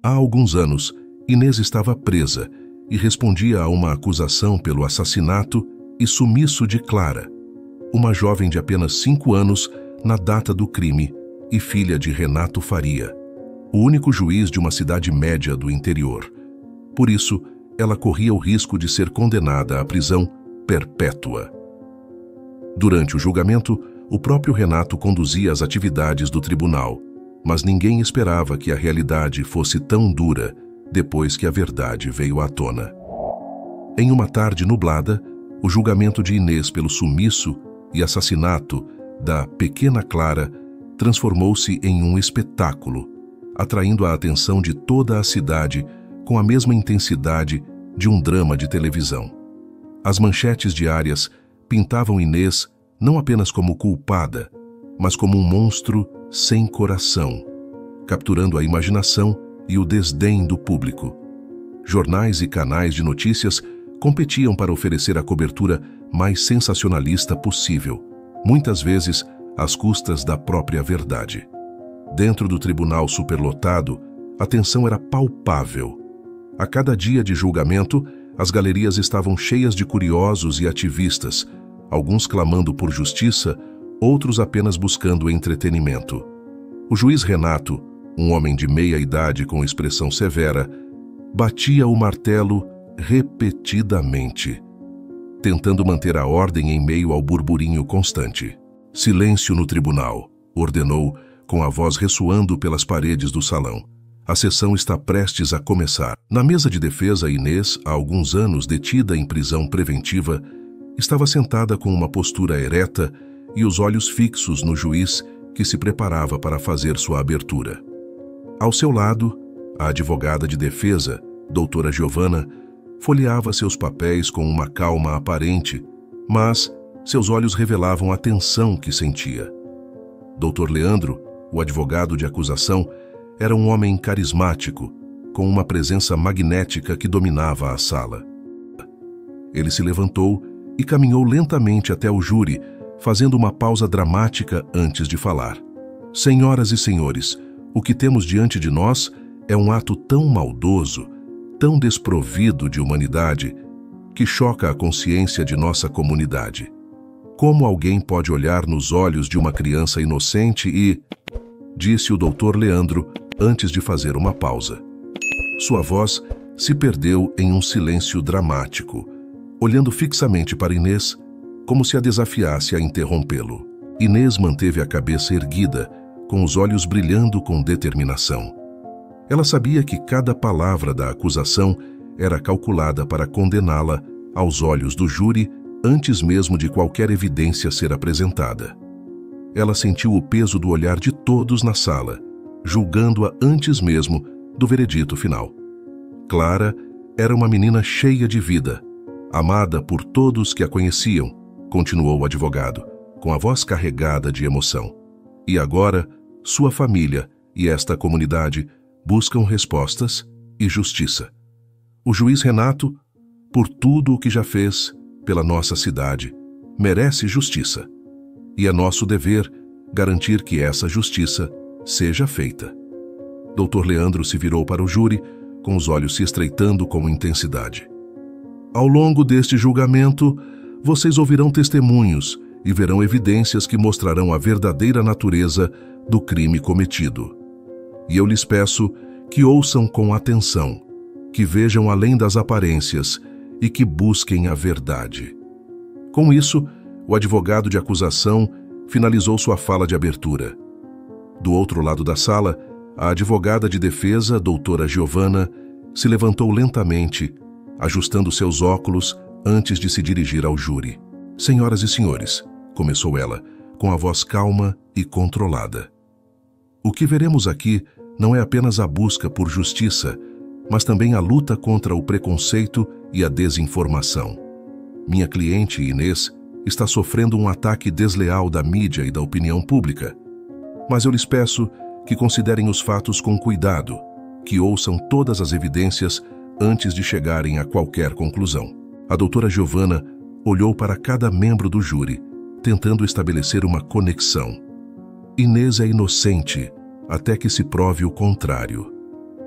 Há alguns anos, Inês estava presa e respondia a uma acusação pelo assassinato e sumiço de Clara, uma jovem de apenas 5 anos na data do crime e filha de Renato Faria, o único juiz de uma cidade média do interior. Por isso, ela corria o risco de ser condenada à prisão perpétua. Durante o julgamento, o próprio Renato conduzia as atividades do tribunal, mas ninguém esperava que a realidade fosse tão dura depois que a verdade veio à tona. Em uma tarde nublada, o julgamento de Inês pelo sumiço e assassinato da pequena Clara transformou-se em um espetáculo, atraindo a atenção de toda a cidade com a mesma intensidade de um drama de televisão. As manchetes diárias pintavam Inês não apenas como culpada, mas como um monstro sem coração, capturando a imaginação e o desdém do público. Jornais e canais de notícias competiam para oferecer a cobertura mais sensacionalista possível, muitas vezes às custas da própria verdade. Dentro do tribunal superlotado, a tensão era palpável. A cada dia de julgamento, as galerias estavam cheias de curiosos e ativistas, alguns clamando por justiça, outros apenas buscando entretenimento. O juiz Renato, um homem de meia idade com expressão severa, batia o martelo repetidamente, tentando manter a ordem em meio ao burburinho constante. "Silêncio no tribunal", ordenou, com a voz ressoando pelas paredes do salão. "A sessão está prestes a começar." Na mesa de defesa, Inês, há alguns anos detida em prisão preventiva, estava sentada com uma postura ereta e os olhos fixos no juiz que se preparava para fazer sua abertura. Ao seu lado, a advogada de defesa, doutora Giovanna, folheava seus papéis com uma calma aparente, mas seus olhos revelavam a tensão que sentia. Dr. Leandro, o advogado de acusação, era um homem carismático, com uma presença magnética que dominava a sala. Ele se levantou e caminhou lentamente até o júri, fazendo uma pausa dramática antes de falar. "Senhoras e senhores, o que temos diante de nós é um ato tão maldoso, tão desprovido de humanidade, que choca a consciência de nossa comunidade. Como alguém pode olhar nos olhos de uma criança inocente e..." disse o Dr. Leandro antes de fazer uma pausa. Sua voz se perdeu em um silêncio dramático, olhando fixamente para Inês, como se a desafiasse a interrompê-lo. Inês manteve a cabeça erguida, com os olhos brilhando com determinação. Ela sabia que cada palavra da acusação era calculada para condená-la aos olhos do júri antes mesmo de qualquer evidência ser apresentada. Ela sentiu o peso do olhar de todos na sala, julgando-a antes mesmo do veredito final. Clara era uma menina cheia de vida, amada por todos que a conheciam, continuou o advogado, com a voz carregada de emoção. E agora, sua família e esta comunidade buscam respostas e justiça. O juiz Renato, por tudo o que já fez pela nossa cidade, merece justiça. E é nosso dever garantir que essa justiça seja feita. Dr. Leandro se virou para o júri, com os olhos se estreitando com intensidade. "Ao longo deste julgamento, vocês ouvirão testemunhos e verão evidências que mostrarão a verdadeira natureza do crime cometido. E eu lhes peço que ouçam com atenção, que vejam além das aparências e que busquem a verdade." Com isso, o advogado de acusação finalizou sua fala de abertura. Do outro lado da sala, a advogada de defesa, doutora Giovanna, se levantou lentamente, ajustando seus óculos antes de se dirigir ao júri. "Senhoras e senhores", começou ela, com a voz calma e controlada. "O que veremos aqui não é apenas a busca por justiça, mas também a luta contra o preconceito e a desinformação. Minha cliente, Inês, está sofrendo um ataque desleal da mídia e da opinião pública. Mas eu lhes peço que considerem os fatos com cuidado, que ouçam todas as evidências antes de chegarem a qualquer conclusão." A doutora Giovanna olhou para cada membro do júri, tentando estabelecer uma conexão. "Inês é inocente, até que se prove o contrário.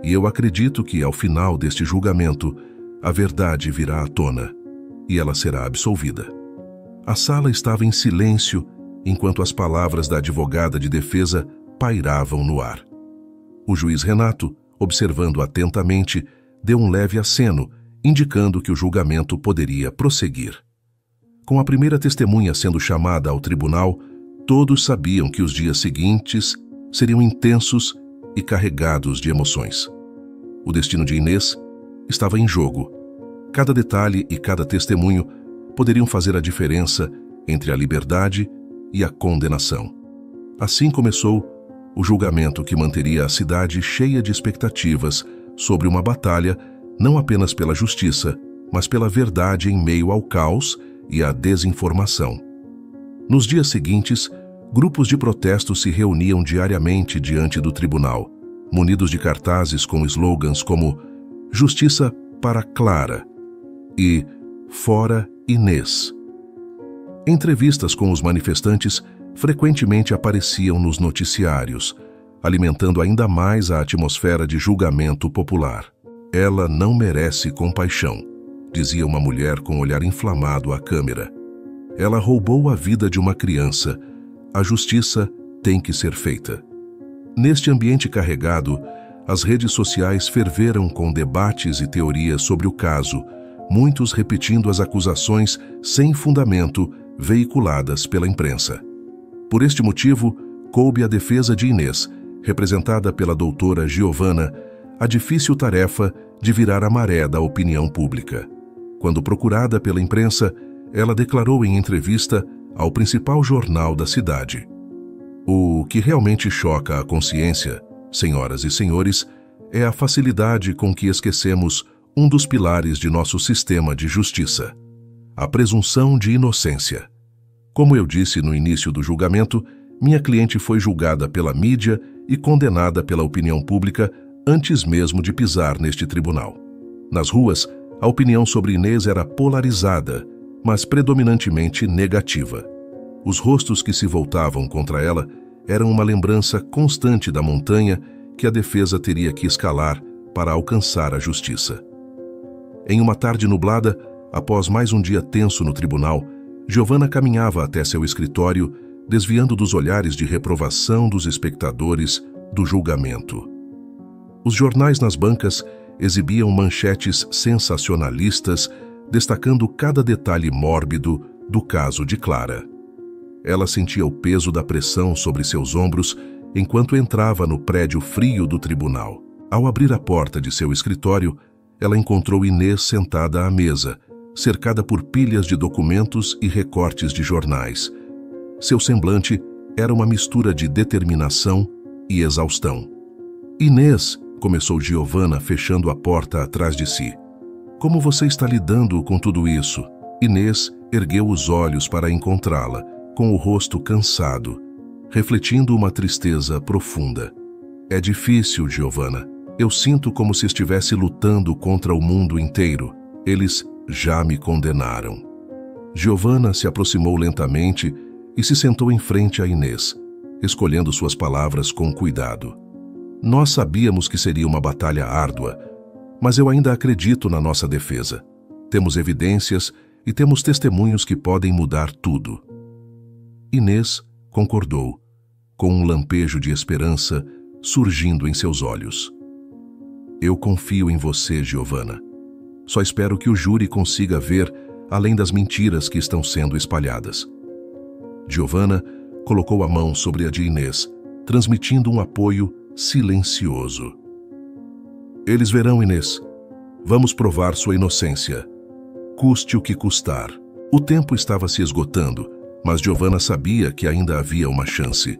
e eu acredito que, ao final deste julgamento, a verdade virá à tona e ela será absolvida. A sala estava em silêncio enquanto as palavras da advogada de defesa pairavam no ar. O juiz Renato, observando atentamente, deu um leve aceno, indicando que o julgamento poderia prosseguir. Com a primeira testemunha sendo chamada ao tribunal, todos sabiam que os dias seguintes seriam intensos e carregados de emoções. O destino de Inês estava em jogo. Cada detalhe e cada testemunho poderiam fazer a diferença entre a liberdade e a condenação. Assim começou o julgamento que manteria a cidade cheia de expectativas sobre uma batalha não apenas pela justiça, mas pela verdade em meio ao caos e à desinformação. Nos dias seguintes, grupos de protesto se reuniam diariamente diante do tribunal, munidos de cartazes com slogans como "Justiça para Clara" e "Fora Inês". Entrevistas com os manifestantes frequentemente apareciam nos noticiários, alimentando ainda mais a atmosfera de julgamento popular. "Ela não merece compaixão", dizia uma mulher com um olhar inflamado à câmera. "Ela roubou a vida de uma criança. A justiça tem que ser feita." Neste ambiente carregado, as redes sociais ferveram com debates e teorias sobre o caso, muitos repetindo as acusações sem fundamento veiculadas pela imprensa. Por este motivo, coube à defesa de Inês, representada pela doutora Giovana, a difícil tarefa de virar a maré da opinião pública. Quando procurada pela imprensa, ela declarou em entrevista ao principal jornal da cidade: "O que realmente choca a consciência, senhoras e senhores, é a facilidade com que esquecemos um dos pilares de nosso sistema de justiça: a presunção de inocência. Como eu disse no início do julgamento, minha cliente foi julgada pela mídia e condenada pela opinião pública antes mesmo de pisar neste tribunal. Nas ruas, a opinião sobre Inês era polarizada, mas predominantemente negativa. Os rostos que se voltavam contra ela eram uma lembrança constante da montanha que a defesa teria que escalar para alcançar a justiça. Em uma tarde nublada, após mais um dia tenso no tribunal, Giovana caminhava até seu escritório, desviando dos olhares de reprovação dos espectadores do julgamento. Os jornais nas bancas exibiam manchetes sensacionalistas, destacando cada detalhe mórbido do caso de Clara. Ela sentia o peso da pressão sobre seus ombros enquanto entrava no prédio frio do tribunal. Ao abrir a porta de seu escritório, ela encontrou Inês sentada à mesa, cercada por pilhas de documentos e recortes de jornais. Seu semblante era uma mistura de determinação e exaustão. "Inês", começou Giovana, fechando a porta atrás de si. "Como você está lidando com tudo isso?" Inês ergueu os olhos para encontrá-la, com o rosto cansado, refletindo uma tristeza profunda. "É difícil, Giovana. Eu sinto como se estivesse lutando contra o mundo inteiro. Eles já me condenaram." Giovana se aproximou lentamente e se sentou em frente a Inês, escolhendo suas palavras com cuidado. "Nós sabíamos que seria uma batalha árdua, mas eu ainda acredito na nossa defesa. Temos evidências e temos testemunhos que podem mudar tudo." Inês concordou, com um lampejo de esperança surgindo em seus olhos. "Eu confio em você, Giovana. Só espero que o júri consiga ver além das mentiras que estão sendo espalhadas." Giovana colocou a mão sobre a de Inês, transmitindo um apoio silencioso. "Eles verão, Inês. Vamos provar sua inocência, custe o que custar." O tempo estava se esgotando, mas Giovana sabia que ainda havia uma chance.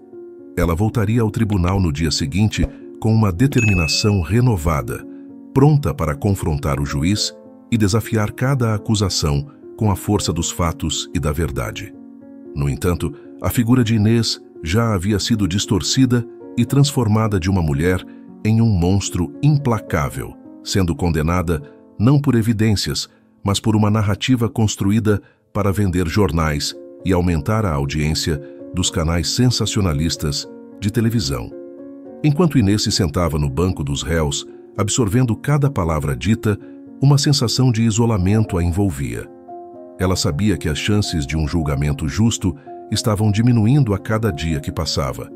Ela voltaria ao tribunal no dia seguinte com uma determinação renovada, pronta para confrontar o juiz e desafiar cada acusação com a força dos fatos e da verdade. No entanto, a figura de Inês já havia sido distorcida e transformada de uma mulher em um monstro implacável, sendo condenada não por evidências, mas por uma narrativa construída para vender jornais e aumentar a audiência dos canais sensacionalistas de televisão. Enquanto Inês se sentava no banco dos réus, absorvendo cada palavra dita, uma sensação de isolamento a envolvia. Ela sabia que as chances de um julgamento justo estavam diminuindo a cada dia que passava,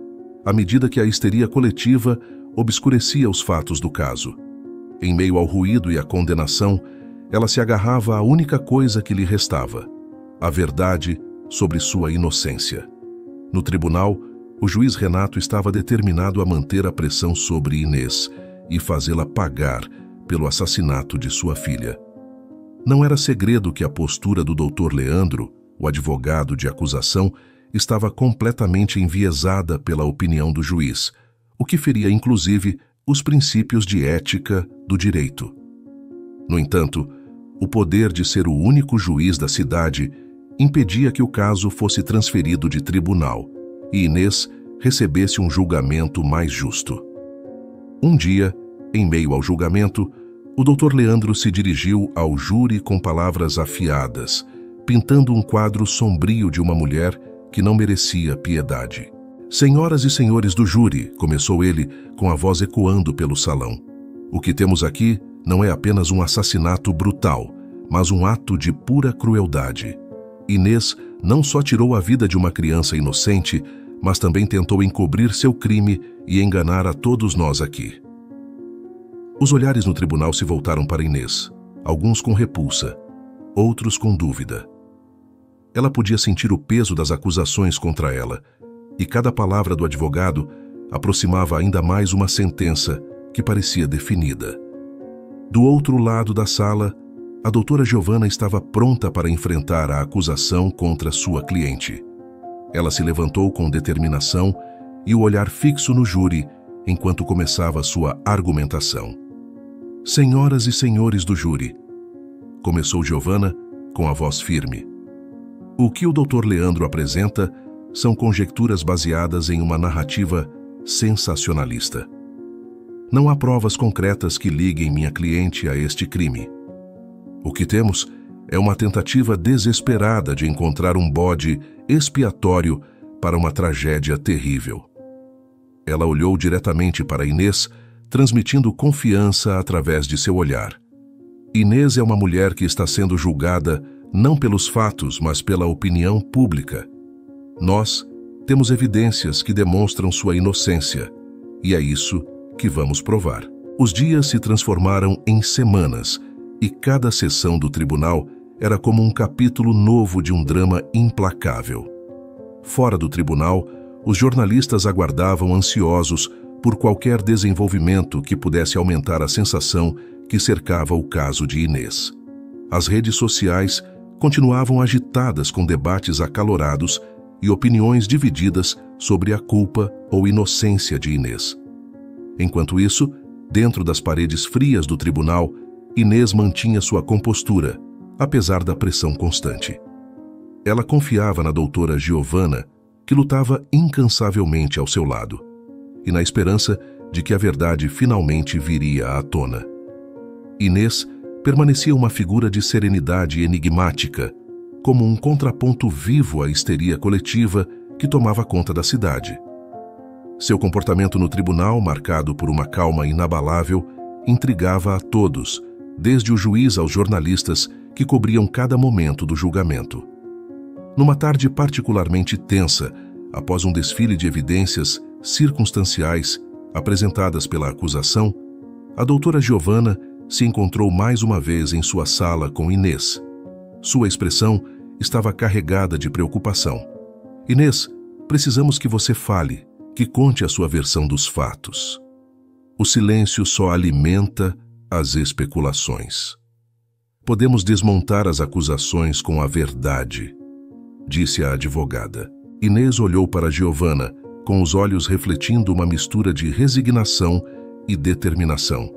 à medida que a histeria coletiva obscurecia os fatos do caso. Em meio ao ruído e à condenação, ela se agarrava à única coisa que lhe restava: a verdade sobre sua inocência. No tribunal, o juiz Renato estava determinado a manter a pressão sobre Inês e fazê-la pagar pelo assassinato de sua filha. Não era segredo que a postura do Dr. Leandro, o advogado de acusação, estava completamente enviesada pela opinião do juiz, o que feria inclusive os princípios de ética do direito. No entanto, o poder de ser o único juiz da cidade impedia que o caso fosse transferido de tribunal e Inês recebesse um julgamento mais justo. Um dia, em meio ao julgamento, o Dr. Leandro se dirigiu ao júri com palavras afiadas, pintando um quadro sombrio de uma mulher que não merecia piedade. "Senhoras e senhores do júri", começou ele, com a voz ecoando pelo salão, "o que temos aqui não é apenas um assassinato brutal, mas um ato de pura crueldade. Inês não só tirou a vida de uma criança inocente, mas também tentou encobrir seu crime e enganar a todos nós aqui." Os olhares no tribunal se voltaram para Inês, alguns com repulsa, outros com dúvida. Ela podia sentir o peso das acusações contra ela, e cada palavra do advogado aproximava ainda mais uma sentença que parecia definida. Do outro lado da sala, a doutora Giovanna estava pronta para enfrentar a acusação contra sua cliente. Ela se levantou com determinação e o olhar fixo no júri enquanto começava sua argumentação. "Senhoras e senhores do júri", começou Giovanna com a voz firme, "o que o Dr. Leandro apresenta são conjecturas baseadas em uma narrativa sensacionalista. Não há provas concretas que liguem minha cliente a este crime. O que temos é uma tentativa desesperada de encontrar um bode expiatório para uma tragédia terrível." Ela olhou diretamente para Inês, transmitindo confiança através de seu olhar. Inês é uma mulher que está sendo julgada não pelos fatos, mas pela opinião pública. Nós temos evidências que demonstram sua inocência, e é isso que vamos provar. Os dias se transformaram em semanas, e cada sessão do tribunal era como um capítulo novo de um drama implacável. Fora do tribunal, os jornalistas aguardavam ansiosos por qualquer desenvolvimento que pudesse aumentar a sensação que cercava o caso de Inês. As redes sociais continuavam agitadas com debates acalorados e opiniões divididas sobre a culpa ou inocência de Inês. Enquanto isso, dentro das paredes frias do tribunal, Inês mantinha sua compostura, apesar da pressão constante. Ela confiava na doutora Giovanna, que lutava incansavelmente ao seu lado, e na esperança de que a verdade finalmente viria à tona. Inês permanecia uma figura de serenidade enigmática, como um contraponto vivo à histeria coletiva que tomava conta da cidade. Seu comportamento no tribunal, marcado por uma calma inabalável, intrigava a todos, desde o juiz aos jornalistas que cobriam cada momento do julgamento. Numa tarde particularmente tensa, após um desfile de evidências circunstanciais apresentadas pela acusação, a doutora Giovanna se encontrou mais uma vez em sua sala com Inês. Sua expressão estava carregada de preocupação. "Inês, precisamos que você fale, que conte a sua versão dos fatos. O silêncio só alimenta as especulações. Podemos desmontar as acusações com a verdade", disse a advogada. Inês olhou para Giovanna, com os olhos refletindo uma mistura de resignação e determinação.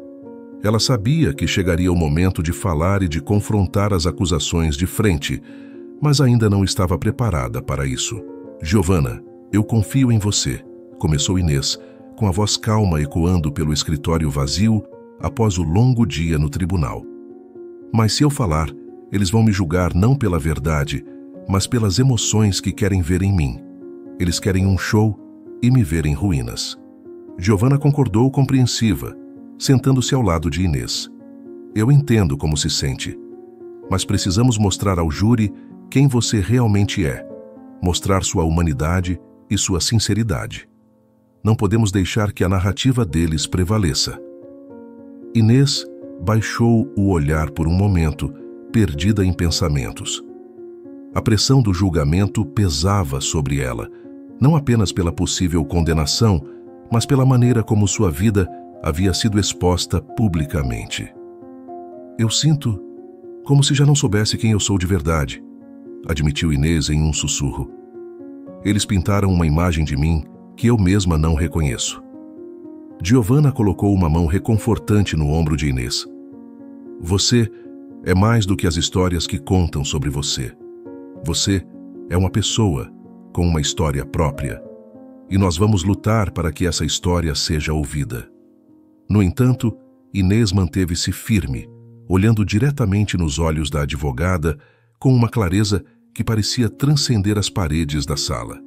Ela sabia que chegaria o momento de falar e de confrontar as acusações de frente, mas ainda não estava preparada para isso. "Giovanna, eu confio em você", começou Inês, com a voz calma ecoando pelo escritório vazio após o longo dia no tribunal. "Mas se eu falar, eles vão me julgar não pela verdade, mas pelas emoções que querem ver em mim. Eles querem um show e me ver em ruínas." Giovanna concordou compreensiva, sentando-se ao lado de Inês. Eu entendo como se sente, mas precisamos mostrar ao júri quem você realmente é, mostrar sua humanidade e sua sinceridade. Não podemos deixar que a narrativa deles prevaleça. Inês baixou o olhar por um momento, perdida em pensamentos. A pressão do julgamento pesava sobre ela, não apenas pela possível condenação, mas pela maneira como sua vida havia sido exposta publicamente. Eu sinto como se já não soubesse quem eu sou de verdade, admitiu Inês em um sussurro. Eles pintaram uma imagem de mim que eu mesma não reconheço. Giovanna colocou uma mão reconfortante no ombro de Inês. Você é mais do que as histórias que contam sobre você. Você é uma pessoa com uma história própria, e nós vamos lutar para que essa história seja ouvida. No entanto, Inês manteve-se firme, olhando diretamente nos olhos da advogada com uma clareza que parecia transcender as paredes da sala.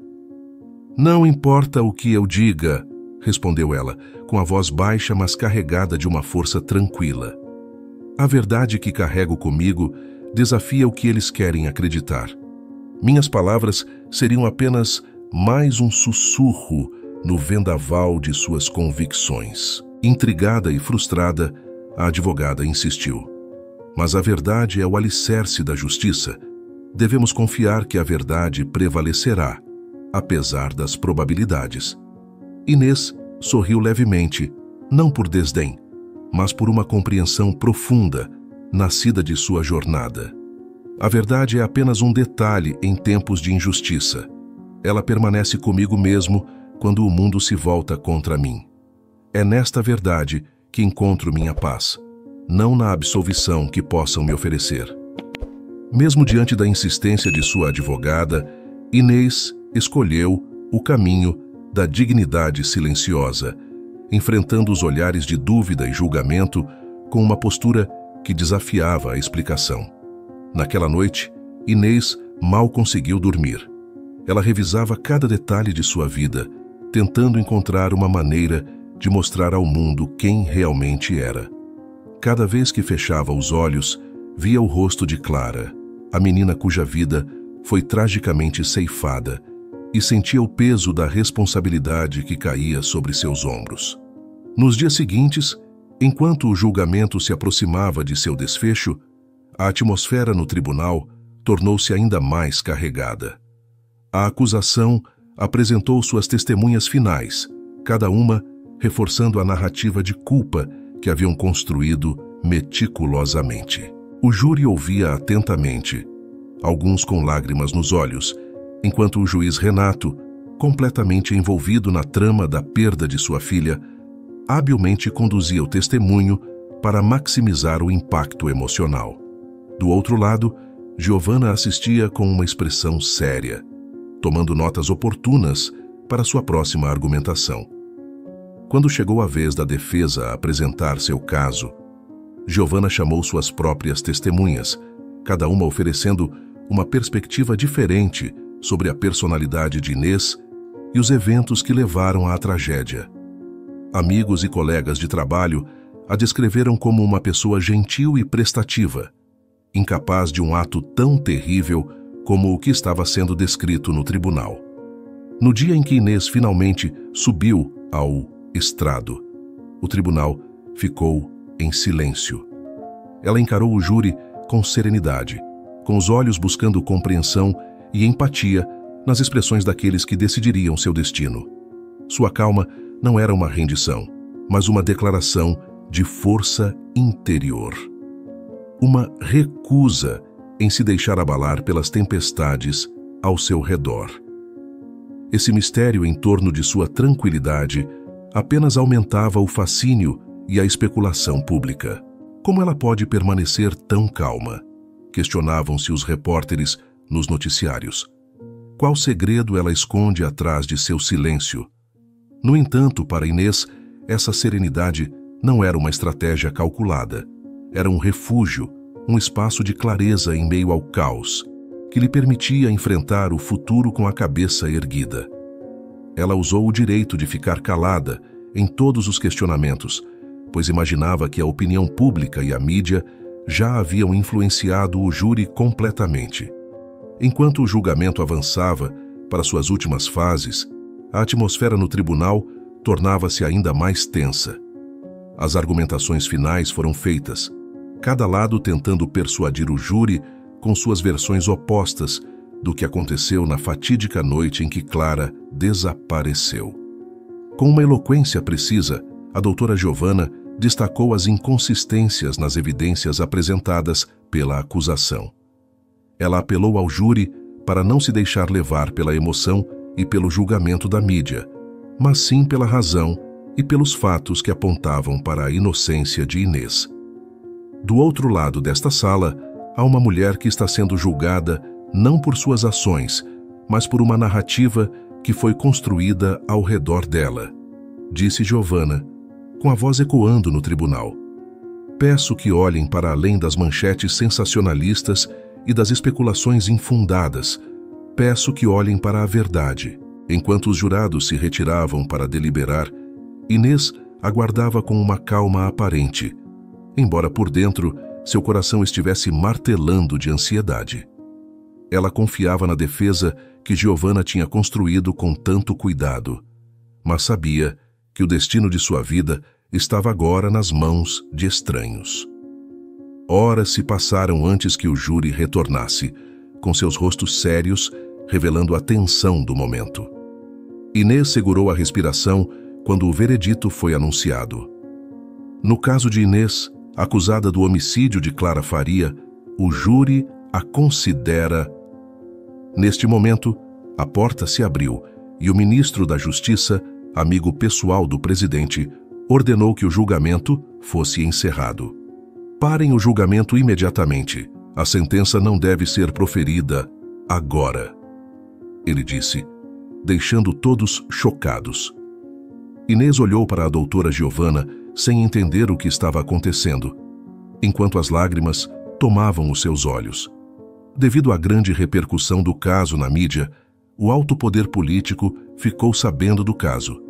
Não importa o que eu diga, respondeu ela, com a voz baixa mas carregada de uma força tranquila. A verdade que carrego comigo desafia o que eles querem acreditar. Minhas palavras seriam apenas mais um sussurro no vendaval de suas convicções. Intrigada e frustrada, a advogada insistiu. Mas a verdade é o alicerce da justiça. Devemos confiar que a verdade prevalecerá, apesar das probabilidades. Inês sorriu levemente, não por desdém, mas por uma compreensão profunda, nascida de sua jornada. A verdade é apenas um detalhe em tempos de injustiça. Ela permanece comigo mesmo quando o mundo se volta contra mim. É nesta verdade que encontro minha paz, não na absolvição que possam me oferecer. Mesmo diante da insistência de sua advogada, Inês escolheu o caminho da dignidade silenciosa, enfrentando os olhares de dúvida e julgamento com uma postura que desafiava a explicação. Naquela noite, Inês mal conseguiu dormir. Ela revisava cada detalhe de sua vida, tentando encontrar uma maneira de mostrar ao mundo quem realmente era. Cada vez que fechava os olhos, via o rosto de Clara, a menina cuja vida foi tragicamente ceifada, e sentia o peso da responsabilidade que caía sobre seus ombros. Nos dias seguintes, enquanto o julgamento se aproximava de seu desfecho, a atmosfera no tribunal tornou-se ainda mais carregada. A acusação apresentou suas testemunhas finais, cada uma reforçando a narrativa de culpa que haviam construído meticulosamente. O júri ouvia atentamente, alguns com lágrimas nos olhos, enquanto o juiz Renato, completamente envolvido na trama da perda de sua filha, habilmente conduzia o testemunho para maximizar o impacto emocional. Do outro lado, Giovanna assistia com uma expressão séria, tomando notas oportunas para sua próxima argumentação. Quando chegou a vez da defesa apresentar seu caso, Giovanna chamou suas próprias testemunhas, cada uma oferecendo uma perspectiva diferente sobre a personalidade de Inês e os eventos que levaram à tragédia. Amigos e colegas de trabalho a descreveram como uma pessoa gentil e prestativa, incapaz de um ato tão terrível como o que estava sendo descrito no tribunal. No dia em que Inês finalmente subiu ao estrado, o tribunal ficou em silêncio. Ela encarou o júri com serenidade, com os olhos buscando compreensão e empatia nas expressões daqueles que decidiriam seu destino. Sua calma não era uma rendição, mas uma declaração de força interior. Uma recusa em se deixar abalar pelas tempestades ao seu redor. Esse mistério em torno de sua tranquilidade apenas aumentava o fascínio e a especulação pública. Como ela pode permanecer tão calma? Questionavam-se os repórteres nos noticiários. Qual segredo ela esconde atrás de seu silêncio? No entanto, para Inês, essa serenidade não era uma estratégia calculada. Era um refúgio, um espaço de clareza em meio ao caos, que lhe permitia enfrentar o futuro com a cabeça erguida. Ela usou o direito de ficar calada em todos os questionamentos, pois imaginava que a opinião pública e a mídia já haviam influenciado o júri completamente. Enquanto o julgamento avançava para suas últimas fases, a atmosfera no tribunal tornava-se ainda mais tensa. As argumentações finais foram feitas, cada lado tentando persuadir o júri com suas versões opostas do que aconteceu na fatídica noite em que Clara desapareceu. Com uma eloquência precisa, a doutora Giovanna destacou as inconsistências nas evidências apresentadas pela acusação. Ela apelou ao júri para não se deixar levar pela emoção e pelo julgamento da mídia, mas sim pela razão e pelos fatos que apontavam para a inocência de Inês. Do outro lado desta sala, há uma mulher que está sendo julgada não por suas ações, mas por uma narrativa que foi construída ao redor dela, disse Giovanna, com a voz ecoando no tribunal. Peço que olhem para além das manchetes sensacionalistas e das especulações infundadas. Peço que olhem para a verdade. Enquanto os jurados se retiravam para deliberar, Inês aguardava com uma calma aparente, embora por dentro seu coração estivesse martelando de ansiedade. Ela confiava na defesa que Giovanna tinha construído com tanto cuidado, mas sabia que o destino de sua vida estava agora nas mãos de estranhos. Horas se passaram antes que o júri retornasse, com seus rostos sérios, revelando a tensão do momento. Inês segurou a respiração quando o veredito foi anunciado. No caso de Inês, acusada do homicídio de Clara Faria, o júri a considera... Neste momento, a porta se abriu e o ministro da Justiça, amigo pessoal do presidente, ordenou que o julgamento fosse encerrado. Parem o julgamento imediatamente. A sentença não deve ser proferida agora, ele disse, deixando todos chocados. Inês olhou para a doutora Giovanna sem entender o que estava acontecendo, enquanto as lágrimas tomavam os seus olhos. Devido à grande repercussão do caso na mídia, o alto poder político ficou sabendo do caso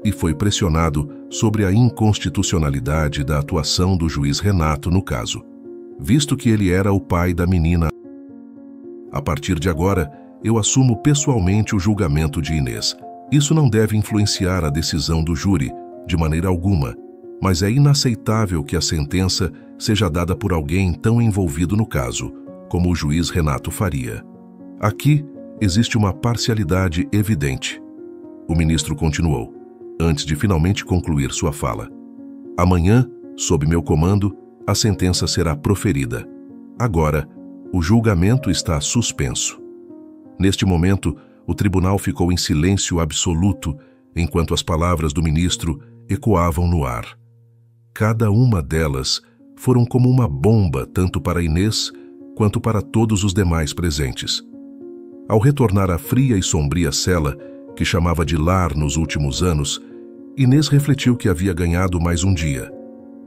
e foi pressionado sobre a inconstitucionalidade da atuação do juiz Renato no caso, visto que ele era o pai da menina. A partir de agora, eu assumo pessoalmente o julgamento de Inês. Isso não deve influenciar a decisão do júri, de maneira alguma, mas é inaceitável que a sentença seja dada por alguém tão envolvido no caso, como o juiz Renato Faria. Aqui existe uma parcialidade evidente. O ministro continuou, antes de finalmente concluir sua fala. Amanhã, sob meu comando, a sentença será proferida. Agora, o julgamento está suspenso. Neste momento, o tribunal ficou em silêncio absoluto, enquanto as palavras do ministro ecoavam no ar. Cada uma delas foram como uma bomba tanto para Inês quanto para todos os demais presentes. Ao retornar à fria e sombria cela, que chamava de lar nos últimos anos, Inês refletiu que havia ganhado mais um dia,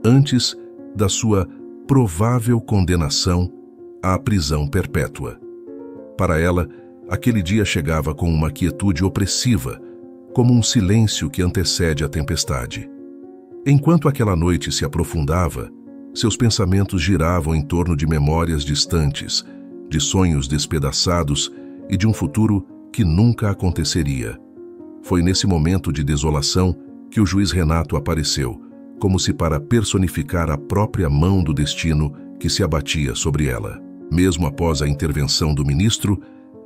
antes da sua provável condenação à prisão perpétua. Para ela, aquele dia chegava com uma quietude opressiva, como um silêncio que antecede a tempestade. Enquanto aquela noite se aprofundava, seus pensamentos giravam em torno de memórias distantes, de sonhos despedaçados e de um futuro que nunca aconteceria. Foi nesse momento de desolação que o juiz Renato apareceu, como se para personificar a própria mão do destino que se abatia sobre ela. Mesmo após a intervenção do ministro,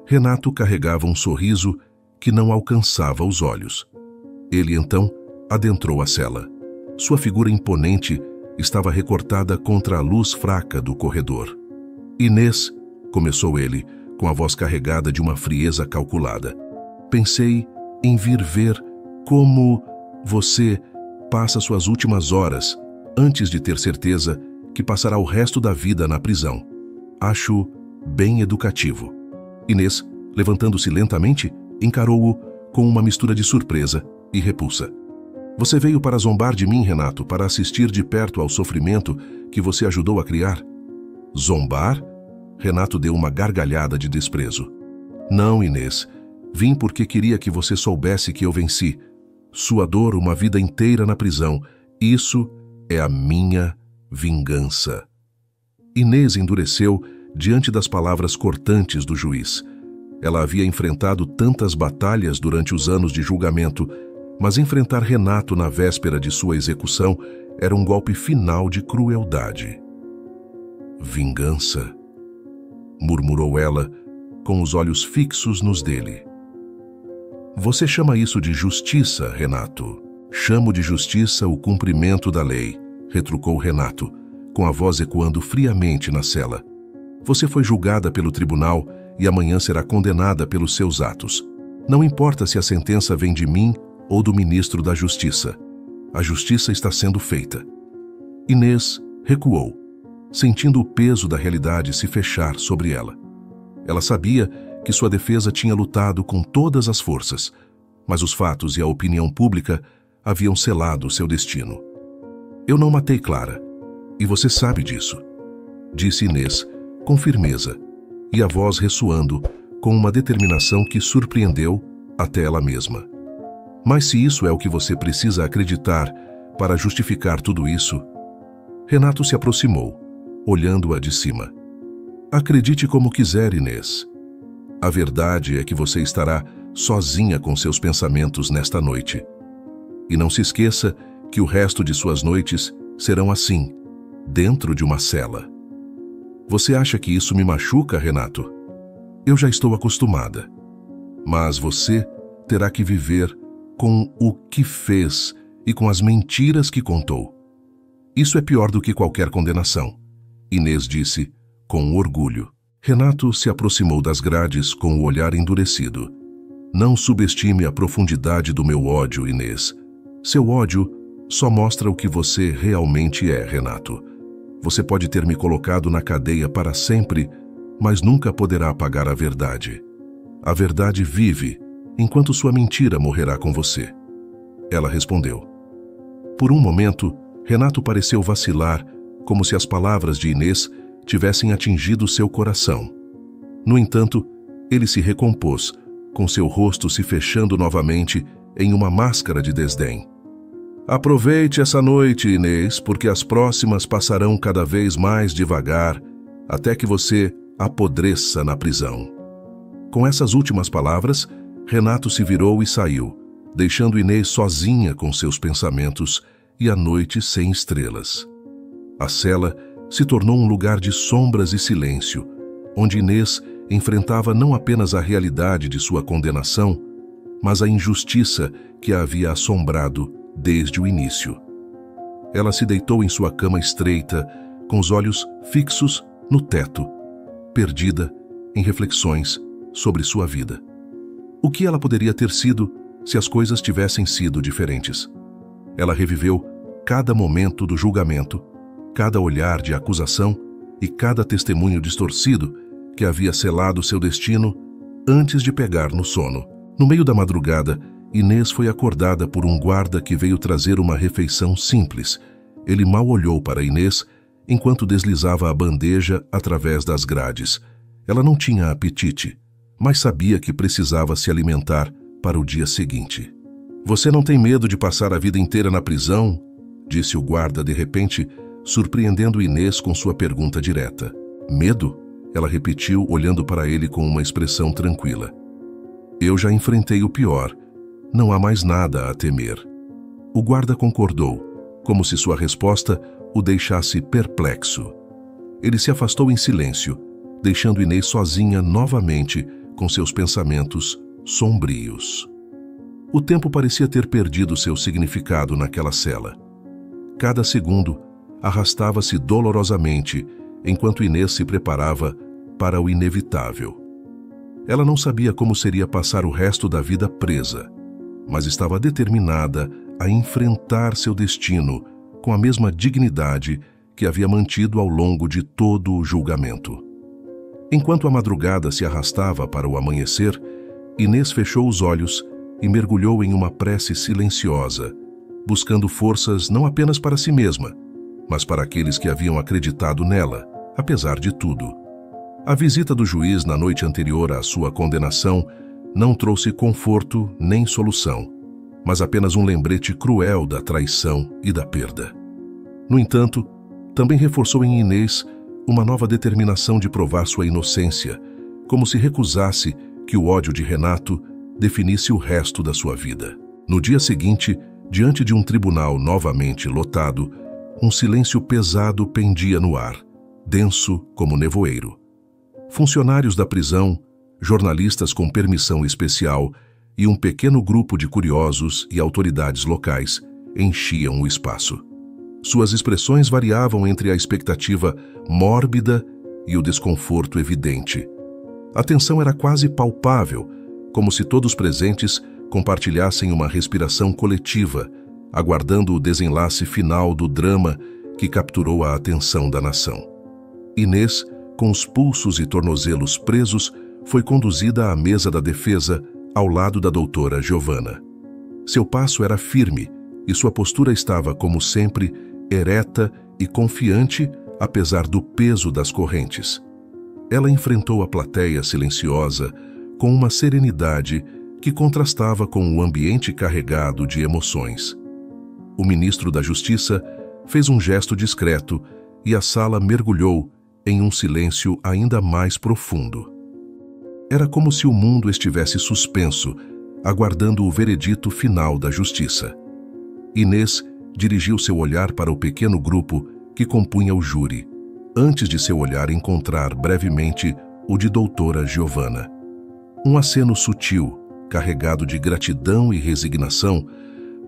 Renato carregava um sorriso que não alcançava os olhos. Ele então adentrou a cela. Sua figura imponente estava recortada contra a luz fraca do corredor. Inês, começou ele, com a voz carregada de uma frieza calculada. Pensei em vir ver como você passa suas últimas horas antes de ter certeza que passará o resto da vida na prisão. Acho bem educativo. Inês, levantando-se lentamente, encarou-o com uma mistura de surpresa e repulsa. Você veio para zombar de mim, Renato, para assistir de perto ao sofrimento que você ajudou a criar? Zombar? Renato deu uma gargalhada de desprezo. Não, Inês. Vim porque queria que você soubesse que eu venci. Sua dor uma vida inteira na prisão. Isso é a minha vingança. Inês endureceu diante das palavras cortantes do juiz. Ela havia enfrentado tantas batalhas durante os anos de julgamento, mas enfrentar Renato na véspera de sua execução era um golpe final de crueldade. Vingança, murmurou ela, com os olhos fixos nos dele. Você chama isso de justiça, Renato? Chamo de justiça o cumprimento da lei, retrucou Renato, com a voz ecoando friamente na cela. Você foi julgada pelo tribunal e amanhã será condenada pelos seus atos. Não importa se a sentença vem de mim ou do ministro da Justiça. A justiça está sendo feita. Inês recuou, sentindo o peso da realidade se fechar sobre ela. Ela sabia que sua defesa tinha lutado com todas as forças, mas os fatos e a opinião pública haviam selado seu destino. Eu não matei Clara, e você sabe disso, disse Inês, com firmeza, e a voz ressoando com uma determinação que surpreendeu até ela mesma. Mas se isso é o que você precisa acreditar para justificar tudo isso... Renato se aproximou, olhando-a de cima. Acredite como quiser, Inês. A verdade é que você estará sozinha com seus pensamentos nesta noite. E não se esqueça que o resto de suas noites serão assim, dentro de uma cela. Você acha que isso me machuca, Renato? Eu já estou acostumada. Mas você terá que viver com o que fez e com as mentiras que contou. Isso é pior do que qualquer condenação, Inês disse, com orgulho. Renato se aproximou das grades com o olhar endurecido. Não subestime a profundidade do meu ódio, Inês. Seu ódio só mostra o que você realmente é, Renato. Você pode ter me colocado na cadeia para sempre, mas nunca poderá apagar a verdade. A verdade vive, enquanto sua mentira morrerá com você. Ela respondeu. Por um momento, Renato pareceu vacilar, como se as palavras de Inês tivessem atingido seu coração. No entanto, ele se recompôs, com seu rosto se fechando novamente em uma máscara de desdém. Aproveite essa noite, Inês, porque as próximas passarão cada vez mais devagar, até que você apodreça na prisão. Com essas últimas palavras, Renato se virou e saiu, deixando Inês sozinha com seus pensamentos e a noite sem estrelas. A cela se tornou um lugar de sombras e silêncio, onde Inês enfrentava não apenas a realidade de sua condenação, mas a injustiça que a havia assombrado desde o início. Ela se deitou em sua cama estreita, com os olhos fixos no teto, perdida em reflexões sobre sua vida. O que ela poderia ter sido se as coisas tivessem sido diferentes? Ela reviveu cada momento do julgamento, cada olhar de acusação e cada testemunho distorcido que havia selado seu destino antes de pegar no sono. No meio da madrugada, Inês foi acordada por um guarda que veio trazer uma refeição simples. Ele mal olhou para Inês enquanto deslizava a bandeja através das grades. Ela não tinha apetite, mas sabia que precisava se alimentar para o dia seguinte. Você não tem medo de passar a vida inteira na prisão? Disse o guarda de repente, surpreendendo Inês com sua pergunta direta. Medo? Ela repetiu, olhando para ele com uma expressão tranquila. Eu já enfrentei o pior. Não há mais nada a temer. O guarda concordou, como se sua resposta o deixasse perplexo. Ele se afastou em silêncio, deixando Inês sozinha novamente com seus pensamentos sombrios. O tempo parecia ter perdido seu significado naquela cela. Cada segundo arrastava-se dolorosamente enquanto Inês se preparava para o inevitável. Ela não sabia como seria passar o resto da vida presa, mas estava determinada a enfrentar seu destino com a mesma dignidade que havia mantido ao longo de todo o julgamento. Enquanto a madrugada se arrastava para o amanhecer, Inês fechou os olhos e mergulhou em uma prece silenciosa, buscando forças não apenas para si mesma, mas para aqueles que haviam acreditado nela, apesar de tudo. A visita do juiz na noite anterior à sua condenação não trouxe conforto nem solução, mas apenas um lembrete cruel da traição e da perda. No entanto, também reforçou em Inês uma nova determinação de provar sua inocência, como se recusasse que o ódio de Renato definisse o resto da sua vida. No dia seguinte, diante de um tribunal novamente lotado, um silêncio pesado pendia no ar, denso como nevoeiro. Funcionários da prisão, jornalistas com permissão especial e um pequeno grupo de curiosos e autoridades locais enchiam o espaço. Suas expressões variavam entre a expectativa mórbida e o desconforto evidente. A tensão era quase palpável, como se todos presentes compartilhassem uma respiração coletiva, aguardando o desenlace final do drama que capturou a atenção da nação. Inês, com os pulsos e tornozelos presos, foi conduzida à mesa da defesa ao lado da doutora Giovanna. Seu passo era firme e sua postura estava, como sempre, ereta e confiante, apesar do peso das correntes. Ela enfrentou a plateia silenciosa com uma serenidade que contrastava com o ambiente carregado de emoções. O ministro da Justiça fez um gesto discreto e a sala mergulhou em um silêncio ainda mais profundo. Era como se o mundo estivesse suspenso, aguardando o veredito final da justiça. Inês dirigiu seu olhar para o pequeno grupo que compunha o júri, antes de seu olhar encontrar brevemente o de doutora Giovanna. Um aceno sutil, carregado de gratidão e resignação,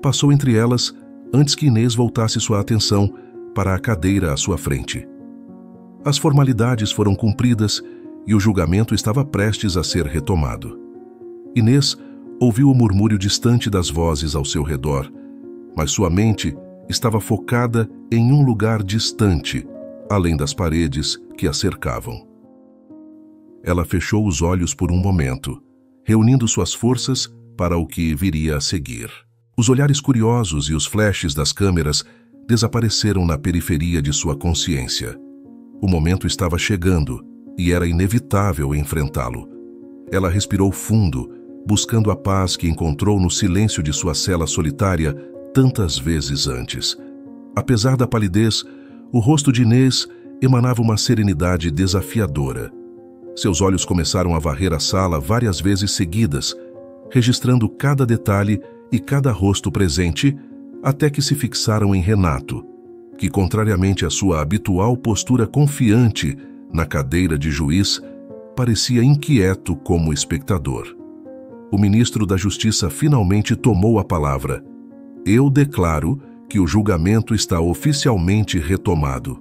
passou entre elas antes que Inês voltasse sua atenção para a cadeira à sua frente. As formalidades foram cumpridas e o julgamento estava prestes a ser retomado. Inês ouviu o murmúrio distante das vozes ao seu redor, mas sua mente estava focada em um lugar distante, além das paredes que a cercavam. Ela fechou os olhos por um momento, reunindo suas forças para o que viria a seguir. Os olhares curiosos e os flashes das câmeras desapareceram na periferia de sua consciência. O momento estava chegando e era inevitável enfrentá-lo. Ela respirou fundo, buscando a paz que encontrou no silêncio de sua cela solitária tantas vezes antes. Apesar da palidez, o rosto de Inês emanava uma serenidade desafiadora. Seus olhos começaram a varrer a sala várias vezes seguidas, registrando cada detalhe e cada rosto presente, até que se fixaram em Renato, que, contrariamente à sua habitual postura confiante na cadeira de juiz, parecia inquieto como espectador. O ministro da Justiça finalmente tomou a palavra. Eu declaro que o julgamento está oficialmente retomado.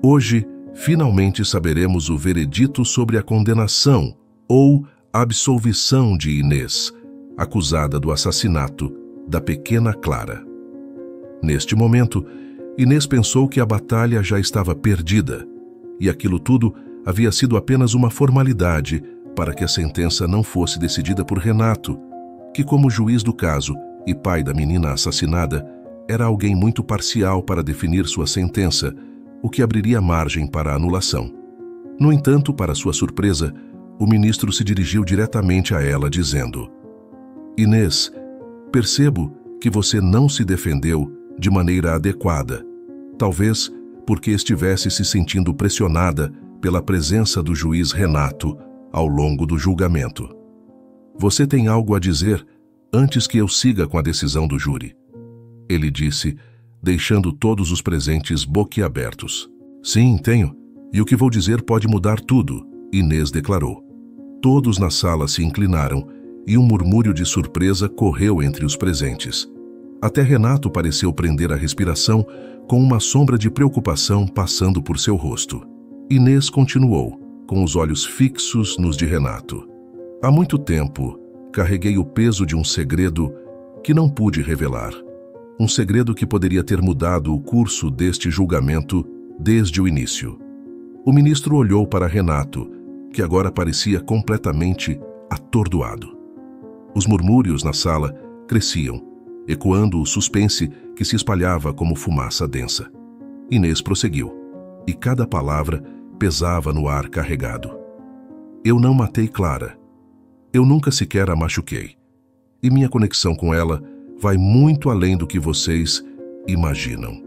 Hoje, finalmente saberemos o veredito sobre a condenação ou absolvição de Inês, acusada do assassinato da pequena Clara. Neste momento, Inês pensou que a batalha já estava perdida, e aquilo tudo havia sido apenas uma formalidade para que a sentença não fosse decidida por Renato, que, como juiz do caso e pai da menina assassinada, era alguém muito parcial para definir sua sentença, o que abriria margem para a anulação. No entanto, para sua surpresa, o ministro se dirigiu diretamente a ela, dizendo: Inês, percebo que você não se defendeu de maneira adequada, talvez porque estivesse se sentindo pressionada pela presença do juiz Renato ao longo do julgamento. Você tem algo a dizer antes que eu siga com a decisão do júri? Ele disse, deixando todos os presentes boquiabertos. Sim, tenho. E o que vou dizer pode mudar tudo, Inês declarou. Todos na sala se inclinaram e um murmúrio de surpresa correu entre os presentes. Até Renato pareceu prender a respiração, com uma sombra de preocupação passando por seu rosto. Inês continuou, com os olhos fixos nos de Renato. Há muito tempo, carreguei o peso de um segredo que não pude revelar. Um segredo que poderia ter mudado o curso deste julgamento desde o início. O ministro olhou para Renato, que agora parecia completamente atordoado. Os murmúrios na sala cresciam, ecoando o suspense que se espalhava como fumaça densa. Inês prosseguiu, e cada palavra pesava no ar carregado. Eu não matei Clara. Eu nunca sequer a machuquei. E minha conexão com ela vai muito além do que vocês imaginam.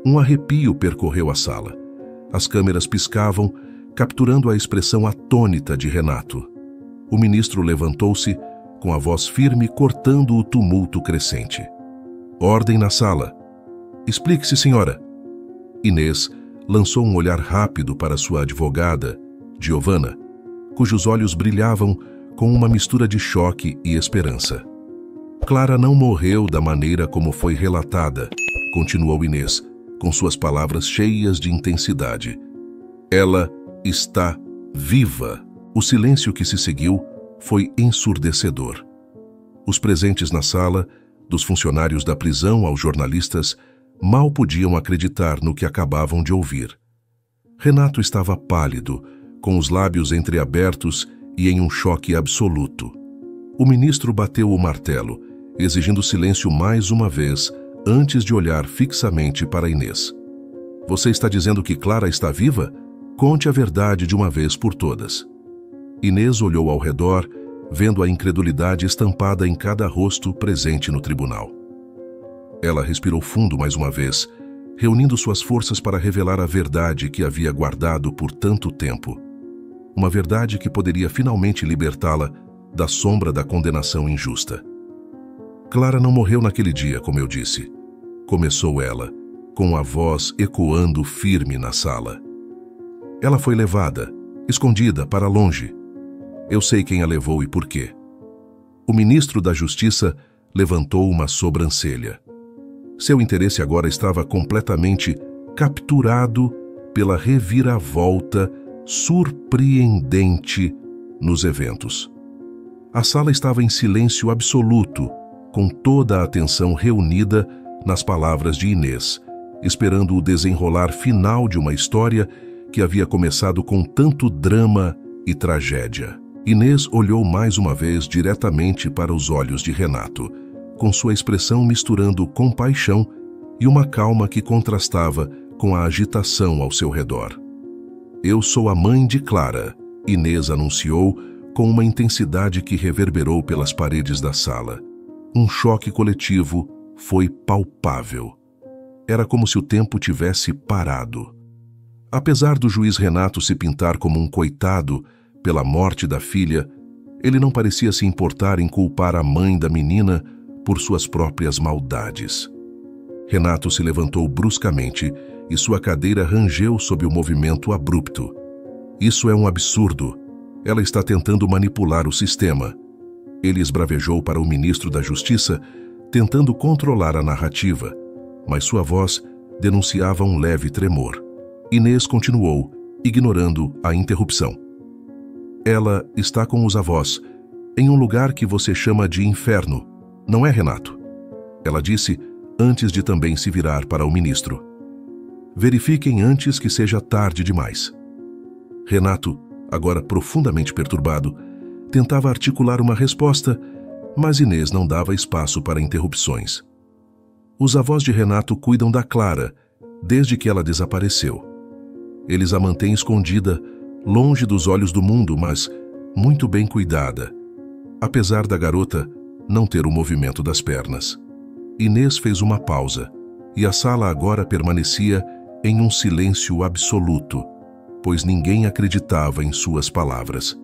Um arrepio percorreu a sala. As câmeras piscavam, capturando a expressão atônita de Renato. O ministro levantou-se, com a voz firme cortando o tumulto crescente. Ordem na sala. Explique-se, senhora. Inês lançou um olhar rápido para sua advogada, Giovanna, cujos olhos brilhavam com uma mistura de choque e esperança. Clara não morreu da maneira como foi relatada, continuou Inês, com suas palavras cheias de intensidade. Ela está viva. O silêncio que se seguiu foi ensurdecedor. Os presentes na sala, dos funcionários da prisão aos jornalistas, mal podiam acreditar no que acabavam de ouvir. Renato estava pálido, com os lábios entreabertos e em um choque absoluto. O ministro bateu o martelo, exigindo silêncio mais uma vez, antes de olhar fixamente para Inês. Você está dizendo que Clara está viva? Conte a verdade de uma vez por todas. Inês olhou ao redor, vendo a incredulidade estampada em cada rosto presente no tribunal. Ela respirou fundo mais uma vez, reunindo suas forças para revelar a verdade que havia guardado por tanto tempo. Uma verdade que poderia finalmente libertá-la da sombra da condenação injusta. Clara não morreu naquele dia, como eu disse. Começou ela, com a voz ecoando firme na sala. Ela foi levada, escondida, para longe. Eu sei quem a levou e por quê. O ministro da Justiça levantou uma sobrancelha. Seu interesse agora estava completamente capturado pela reviravolta surpreendente nos eventos. A sala estava em silêncio absoluto, com toda a atenção reunida nas palavras de Inês, esperando o desenrolar final de uma história que havia começado com tanto drama e tragédia. Inês olhou mais uma vez diretamente para os olhos de Renato, com sua expressão misturando compaixão e uma calma que contrastava com a agitação ao seu redor. Eu sou a mãe de Clara, Inês anunciou com uma intensidade que reverberou pelas paredes da sala. Um choque coletivo foi palpável. Era como se o tempo tivesse parado. Apesar do juiz Renato se pintar como um coitado pela morte da filha, ele não parecia se importar em culpar a mãe da menina por suas próprias maldades. Renato se levantou bruscamente e sua cadeira rangeu sob o movimento abrupto. Isso é um absurdo. Ela está tentando manipular o sistema. Ele esbravejou para o ministro da Justiça, tentando controlar a narrativa, mas sua voz denunciava um leve tremor. Inês continuou, ignorando a interrupção. Ela está com os avós, em um lugar que você chama de inferno, não é, Renato? Ela disse, antes de também se virar para o ministro. Verifiquem antes que seja tarde demais. Renato, agora profundamente perturbado, tentava articular uma resposta, mas Inês não dava espaço para interrupções. Os avós de Renato cuidam da Clara, desde que ela desapareceu. Eles a mantêm escondida, longe dos olhos do mundo, mas muito bem cuidada, apesar da garota não ter o movimento das pernas. Inês fez uma pausa, e a sala agora permanecia em um silêncio absoluto, pois ninguém acreditava em suas palavras.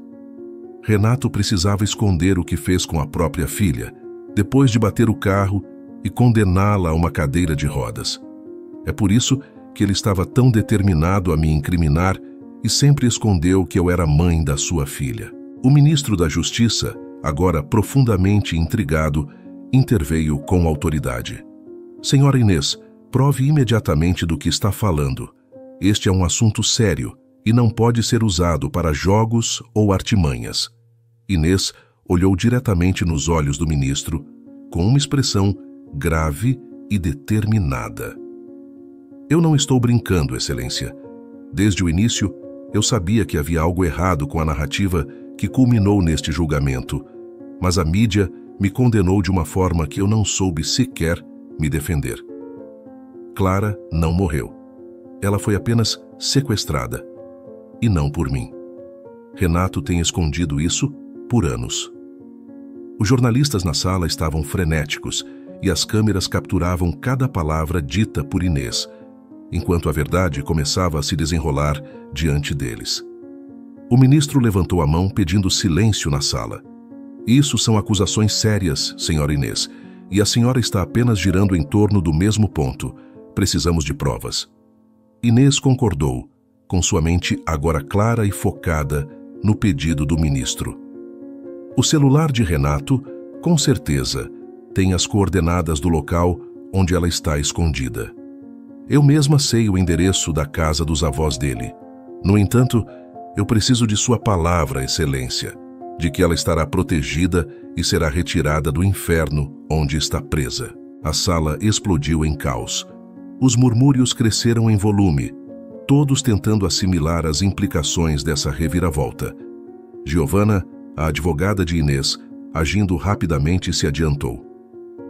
Renato precisava esconder o que fez com a própria filha, depois de bater o carro e condená-la a uma cadeira de rodas. É por isso que ele estava tão determinado a me incriminar e sempre escondeu que eu era mãe da sua filha. O ministro da Justiça, agora profundamente intrigado, interveio com autoridade. Senhora Inês, prove imediatamente do que está falando. Este é um assunto sério e não pode ser usado para jogos ou artimanhas. Inês olhou diretamente nos olhos do ministro, com uma expressão grave e determinada. Eu não estou brincando, Excelência. Desde o início, eu sabia que havia algo errado com a narrativa que culminou neste julgamento, mas a mídia me condenou de uma forma que eu não soube sequer me defender. Clara não morreu. Ela foi apenas sequestrada, e não por mim. Renato tem escondido isso por anos. Os jornalistas na sala estavam frenéticos e as câmeras capturavam cada palavra dita por Inês, enquanto a verdade começava a se desenrolar diante deles. O ministro levantou a mão pedindo silêncio na sala. Isso são acusações sérias, senhora Inês, e a senhora está apenas girando em torno do mesmo ponto. Precisamos de provas. Inês concordou, com sua mente agora clara e focada no pedido do ministro. O celular de Renato, com certeza, tem as coordenadas do local onde ela está escondida. Eu mesma sei o endereço da casa dos avós dele. No entanto, eu preciso de sua palavra, Excelência, de que ela estará protegida e será retirada do inferno onde está presa. A sala explodiu em caos. Os murmúrios cresceram em volume, todos tentando assimilar as implicações dessa reviravolta. Giovanna, a advogada de Inês, agindo rapidamente, se adiantou.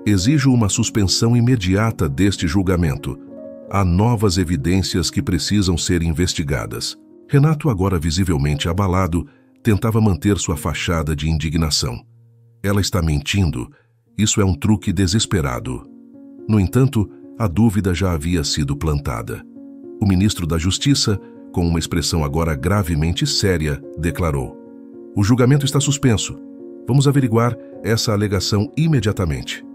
Exijo uma suspensão imediata deste julgamento. Há novas evidências que precisam ser investigadas. Renato, agora visivelmente abalado, tentava manter sua fachada de indignação. Ela está mentindo. Isso é um truque desesperado. No entanto, a dúvida já havia sido plantada. O ministro da Justiça, com uma expressão agora gravemente séria, declarou: "O julgamento está suspenso. Vamos averiguar essa alegação imediatamente."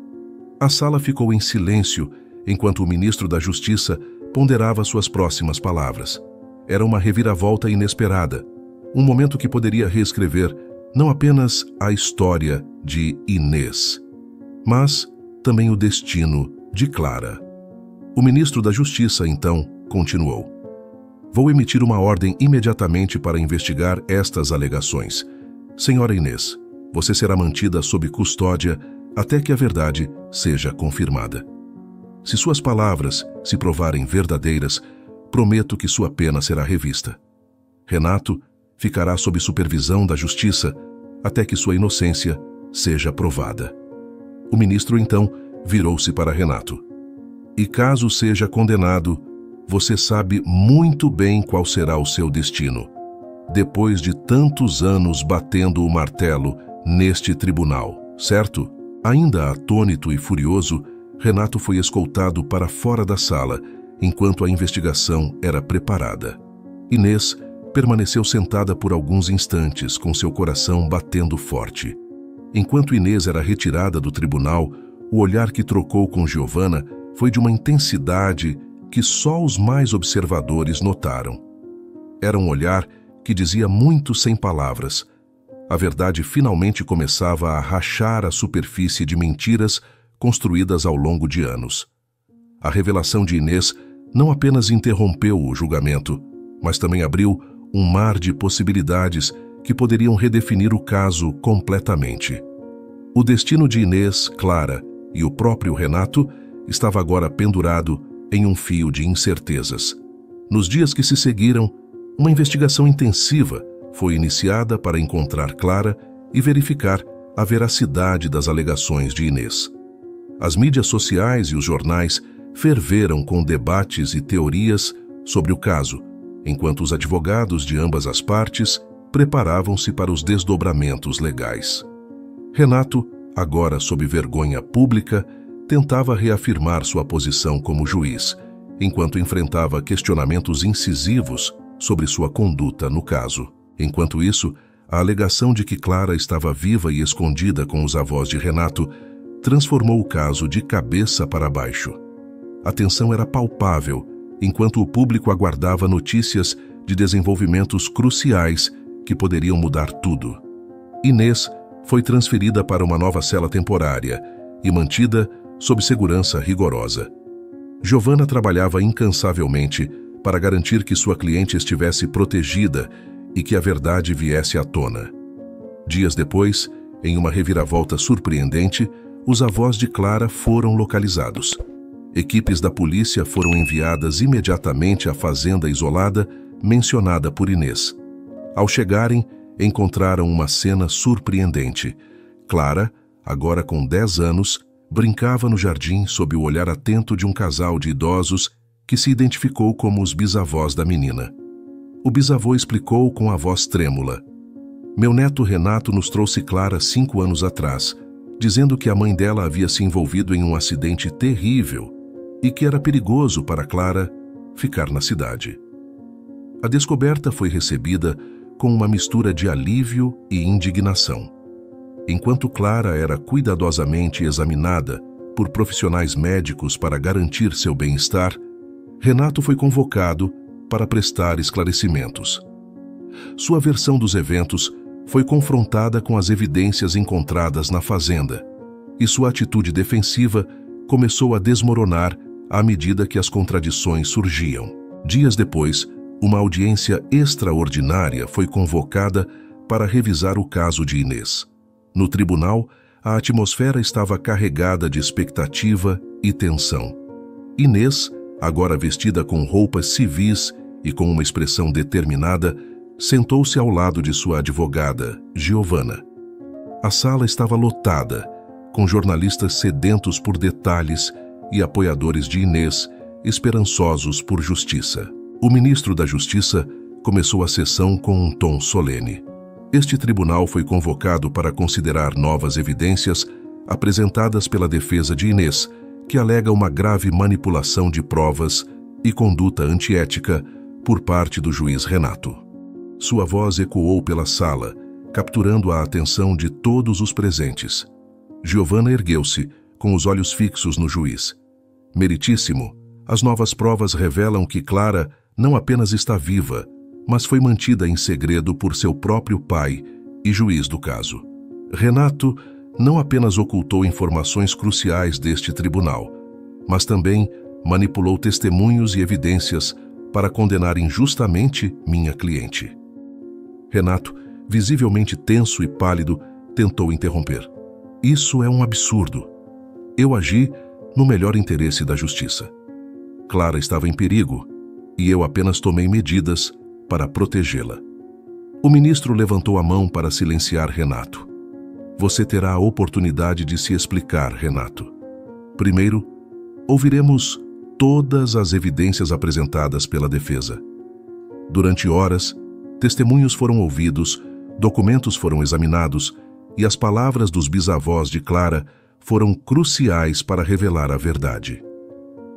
A sala ficou em silêncio enquanto o ministro da Justiça ponderava suas próximas palavras. Era uma reviravolta inesperada, um momento que poderia reescrever não apenas a história de Inês, mas também o destino de Clara. O ministro da Justiça, então, continuou: "Vou emitir uma ordem imediatamente para investigar estas alegações. Senhora Inês, você será mantida sob custódia até que a verdade seja confirmada. Se suas palavras se provarem verdadeiras, prometo que sua pena será revista. Renato ficará sob supervisão da Justiça até que sua inocência seja provada." O ministro, então, virou-se para Renato: "E caso seja condenado, você sabe muito bem qual será o seu destino, depois de tantos anos batendo o martelo neste tribunal, certo?" Ainda atônito e furioso, Renato foi escoltado para fora da sala, enquanto a investigação era preparada. Inês permaneceu sentada por alguns instantes, com seu coração batendo forte. Enquanto Inês era retirada do tribunal, o olhar que trocou com Giovanna foi de uma intensidade que só os mais observadores notaram. Era um olhar que dizia muito sem palavras. A verdade finalmente começava a rachar a superfície de mentiras construídas ao longo de anos. A revelação de Inês não apenas interrompeu o julgamento, mas também abriu um mar de possibilidades que poderiam redefinir o caso completamente. O destino de Inês, Clara e o próprio Renato estava agora pendurado em um fio de incertezas. Nos dias que se seguiram, uma investigação intensiva foi iniciada para encontrar Clara e verificar a veracidade das alegações de Inês. As mídias sociais e os jornais ferveram com debates e teorias sobre o caso, enquanto os advogados de ambas as partes preparavam-se para os desdobramentos legais. Renato, agora sob vergonha pública, tentava reafirmar sua posição como juiz, enquanto enfrentava questionamentos incisivos sobre sua conduta no caso. Enquanto isso, a alegação de que Clara estava viva e escondida com os avós de Renato transformou o caso de cabeça para baixo. A tensão era palpável, enquanto o público aguardava notícias de desenvolvimentos cruciais que poderiam mudar tudo. Inês foi transferida para uma nova cela temporária e mantida sob segurança rigorosa. Giovanna trabalhava incansavelmente para garantir que sua cliente estivesse protegida e que a verdade viesse à tona. Dias depois, em uma reviravolta surpreendente, os avós de Clara foram localizados. Equipes da polícia foram enviadas imediatamente à fazenda isolada mencionada por Inês. Ao chegarem, encontraram uma cena surpreendente. Clara, agora com 10 anos, brincava no jardim sob o olhar atento de um casal de idosos que se identificou como os bisavós da menina. O bisavô explicou com a voz trêmula: "Meu neto Renato nos trouxe Clara 5 anos atrás, dizendo que a mãe dela havia se envolvido em um acidente terrível e que era perigoso para Clara ficar na cidade. A descoberta foi recebida com uma mistura de alívio e indignação. Enquanto Clara era cuidadosamente examinada por profissionais médicos para garantir seu bem-estar, Renato foi convocado para prestar esclarecimentos. Sua versão dos eventos foi confrontada com as evidências encontradas na fazenda, e sua atitude defensiva começou a desmoronar à medida que as contradições surgiam. Dias depois, uma audiência extraordinária foi convocada para revisar o caso de Inês. No tribunal, a atmosfera estava carregada de expectativa e tensão. Inês, agora vestida com roupas civis e com uma expressão determinada, sentou-se ao lado de sua advogada, Giovana. A sala estava lotada, com jornalistas sedentos por detalhes e apoiadores de Inês, esperançosos por justiça. O ministro da Justiça começou a sessão com um tom solene. Este tribunal foi convocado para considerar novas evidências apresentadas pela defesa de Inês, que alega uma grave manipulação de provas e conduta antiética por parte do juiz Renato. Sua voz ecoou pela sala, capturando a atenção de todos os presentes. Giovana ergueu-se, com os olhos fixos no juiz. Meritíssimo, as novas provas revelam que Clara não apenas está viva, mas foi mantida em segredo por seu próprio pai e juiz do caso. Renato não apenas ocultou informações cruciais deste tribunal, mas também manipulou testemunhos e evidências para condenar injustamente minha cliente. Renato, visivelmente tenso e pálido, tentou interromper. Isso é um absurdo. Eu agi no melhor interesse da justiça. Clara estava em perigo e eu apenas tomei medidas para protegê-la. O ministro levantou a mão para silenciar Renato. Você terá a oportunidade de se explicar, Renato. Primeiro, ouviremos todas as evidências apresentadas pela defesa. Durante horas, testemunhos foram ouvidos, documentos foram examinados e as palavras dos bisavós de Clara foram cruciais para revelar a verdade.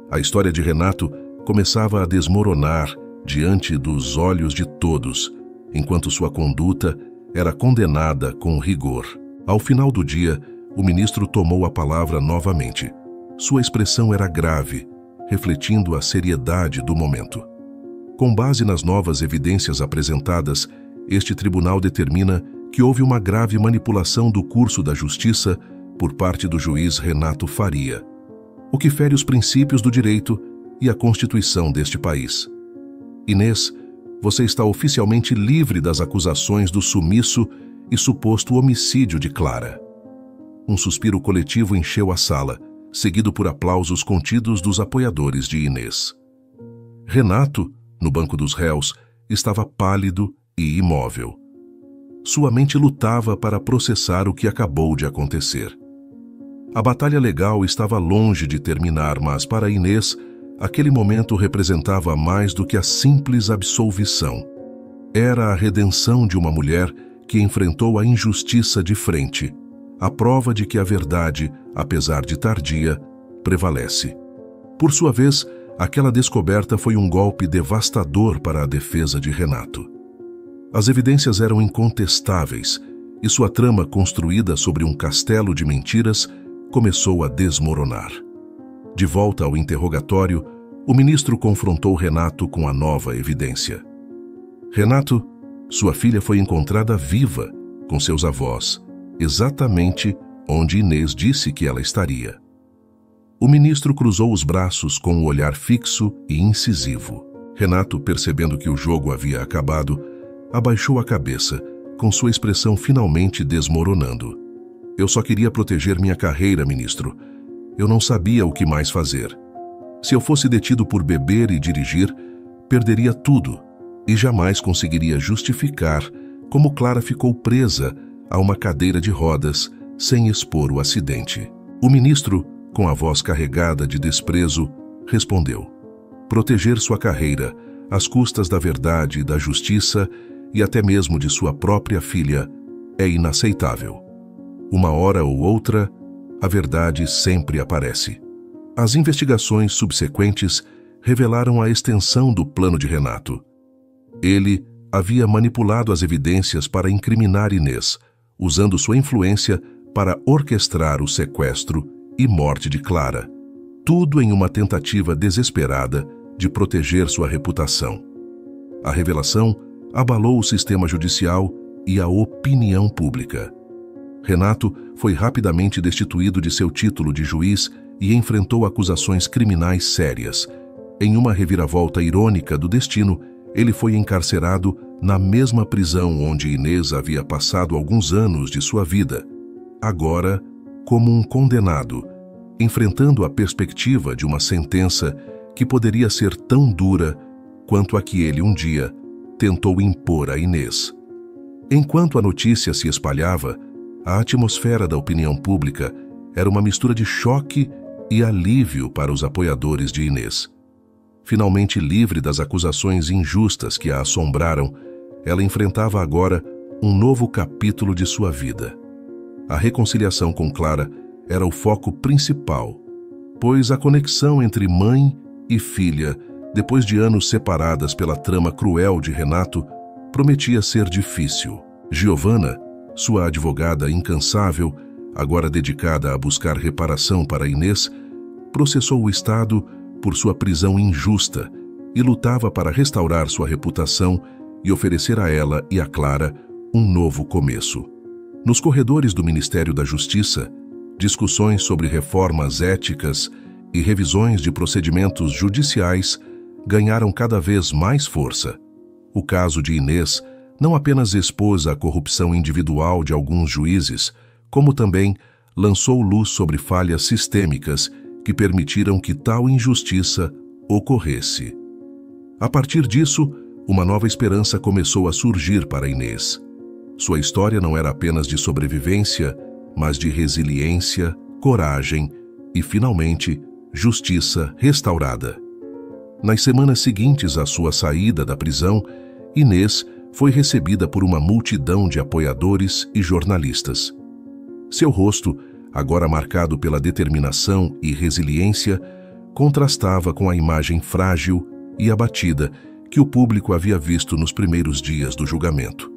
A história de Renato começava a desmoronar diante dos olhos de todos, enquanto sua conduta era condenada com rigor. Ao final do dia, o ministro tomou a palavra novamente. Sua expressão era grave, refletindo a seriedade do momento. Com base nas novas evidências apresentadas, este tribunal determina que houve uma grave manipulação do curso da justiça por parte do juiz Renato Faria, o que fere os princípios do direito e a Constituição deste país. Inês, você está oficialmente livre das acusações do sumiço e suposto homicídio de Clara. Um suspiro coletivo encheu a sala, seguido por aplausos contidos dos apoiadores de Inês. Renato, no banco dos réus, estava pálido e imóvel. Sua mente lutava para processar o que acabou de acontecer. A batalha legal estava longe de terminar, mas para Inês, aquele momento representava mais do que a simples absolvição. Era a redenção de uma mulher que enfrentou a injustiça de frente, a prova de que a verdade, apesar de tardia, prevalece. Por sua vez, aquela descoberta foi um golpe devastador para a defesa de Renato. As evidências eram incontestáveis e sua trama, construída sobre um castelo de mentiras, começou a desmoronar. De volta ao interrogatório, o ministro confrontou Renato com a nova evidência. Renato, sua filha foi encontrada viva, com seus avós, exatamente onde Inês disse que ela estaria. O ministro cruzou os braços com um olhar fixo e incisivo. Renato, percebendo que o jogo havia acabado, abaixou a cabeça, com sua expressão finalmente desmoronando. Eu só queria proteger minha carreira, ministro. Eu não sabia o que mais fazer. Se eu fosse detido por beber e dirigir, perderia tudo e jamais conseguiria justificar como Clara ficou presa a uma cadeira de rodas sem expor o acidente. O ministro, com a voz carregada de desprezo, respondeu: proteger sua carreira, às custas da verdade e da justiça e até mesmo de sua própria filha, é inaceitável. Uma hora ou outra, a verdade sempre aparece. As investigações subsequentes revelaram a extensão do plano de Renato. Ele havia manipulado as evidências para incriminar Inês, usando sua influência para orquestrar o sequestro e morte de Clara, tudo em uma tentativa desesperada de proteger sua reputação. A revelação abalou o sistema judicial e a opinião pública. Renato foi rapidamente destituído de seu título de juiz e enfrentou acusações criminais sérias. Em uma reviravolta irônica do destino, ele foi encarcerado na mesma prisão onde Inês havia passado alguns anos de sua vida, agora como um condenado, enfrentando a perspectiva de uma sentença que poderia ser tão dura quanto a que ele um dia tentou impor a Inês. Enquanto a notícia se espalhava, a atmosfera da opinião pública era uma mistura de choque e alívio para os apoiadores de Inês. Finalmente livre das acusações injustas que a assombraram, ela enfrentava agora um novo capítulo de sua vida. A reconciliação com Clara era o foco principal, pois a conexão entre mãe e filha, depois de anos separadas pela trama cruel de Renato, prometia ser difícil. Giovanna, sua advogada incansável, agora dedicada a buscar reparação para Inês, processou o Estado por sua prisão injusta e lutava para restaurar sua reputação e oferecer a ela e a Clara um novo começo. Nos corredores do Ministério da Justiça, discussões sobre reformas éticas e revisões de procedimentos judiciais ganharam cada vez mais força. O caso de Inês não apenas expôs a corrupção individual de alguns juízes, como também lançou luz sobre falhas sistêmicas que permitiram que tal injustiça ocorresse. A partir disso, uma nova esperança começou a surgir para Inês. Sua história não era apenas de sobrevivência, mas de resiliência, coragem e, finalmente, justiça restaurada. Nas semanas seguintes à sua saída da prisão, Inês foi recebida por uma multidão de apoiadores e jornalistas. Seu rosto, agora marcado pela determinação e resiliência, contrastava com a imagem frágil e abatida que o público havia visto nos primeiros dias do julgamento.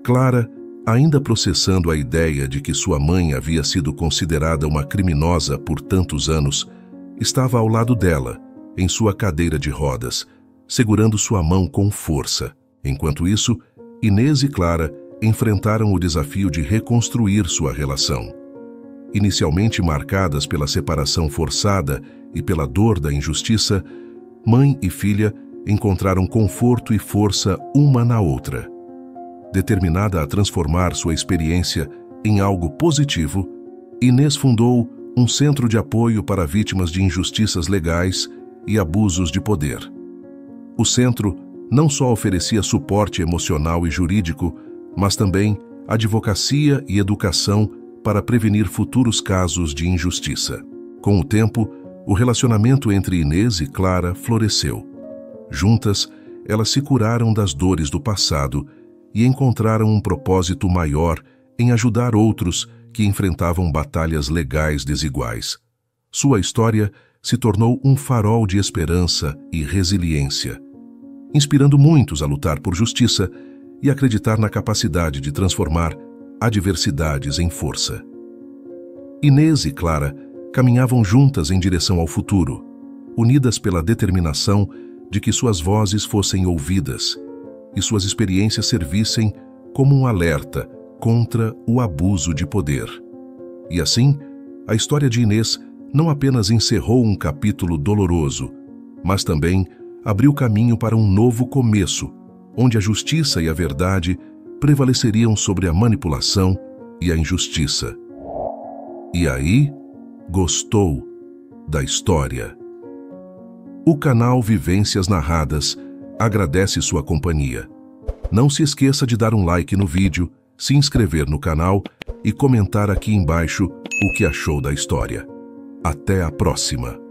Clara, ainda processando a ideia de que sua mãe havia sido considerada uma criminosa por tantos anos, estava ao lado dela, em sua cadeira de rodas, segurando sua mão com força. Enquanto isso, Inês e Clara enfrentaram o desafio de reconstruir sua relação. Inicialmente marcadas pela separação forçada e pela dor da injustiça, mãe e filha encontraram conforto e força uma na outra. Determinada a transformar sua experiência em algo positivo, Inês fundou um centro de apoio para vítimas de injustiças legais e abusos de poder. O centro não só oferecia suporte emocional e jurídico, mas também advocacia e educação para prevenir futuros casos de injustiça. Com o tempo, o relacionamento entre Inês e Clara floresceu. Juntas, elas se curaram das dores do passado e encontraram um propósito maior em ajudar outros que enfrentavam batalhas legais desiguais. Sua história se tornou um farol de esperança e resiliência, inspirando muitos a lutar por justiça e acreditar na capacidade de transformar adversidades em força. Inês e Clara caminhavam juntas em direção ao futuro, unidas pela determinação de que suas vozes fossem ouvidas e suas experiências servissem como um alerta contra o abuso de poder. E assim, a história de Inês não apenas encerrou um capítulo doloroso, mas também abriu caminho para um novo começo, onde a justiça e a verdade prevaleceriam sobre a manipulação e a injustiça. E aí, gostou da história? O canal Vivências Narradas agradece sua companhia. Não se esqueça de dar um like no vídeo, se inscrever no canal e comentar aqui embaixo o que achou da história. Até a próxima!